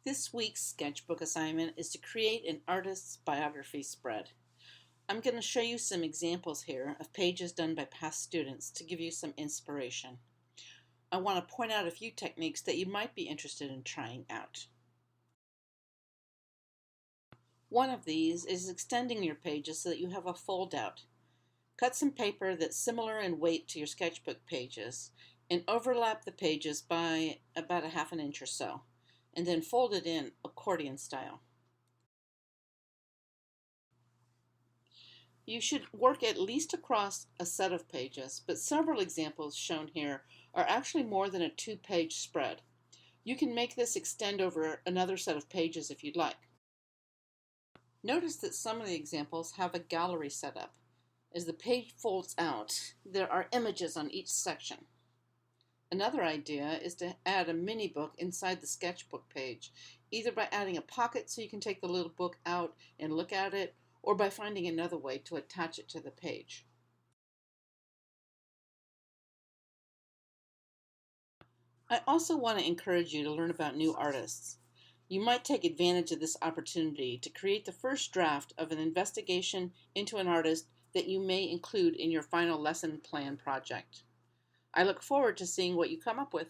This week's sketchbook assignment is to create an artist's biography spread. I'm going to show you some examples here of pages done by past students to give you some inspiration. I want to point out a few techniques that you might be interested in trying out. One of these is extending your pages so that you have a fold out. Cut some paper that's similar in weight to your sketchbook pages and overlap the pages by about a half an inch or so, and then fold it in accordion style. You should work at least across a set of pages, but several examples shown here are actually more than a two-page spread. You can make this extend over another set of pages if you'd like. Notice that some of the examples have a gallery set up. As the page folds out, there are images on each section. Another idea is to add a mini book inside the sketchbook page, either by adding a pocket so you can take the little book out and look at it, or by finding another way to attach it to the page. I also want to encourage you to learn about new artists. You might take advantage of this opportunity to create the first draft of an investigation into an artist that you may include in your final lesson plan project. I look forward to seeing what you come up with.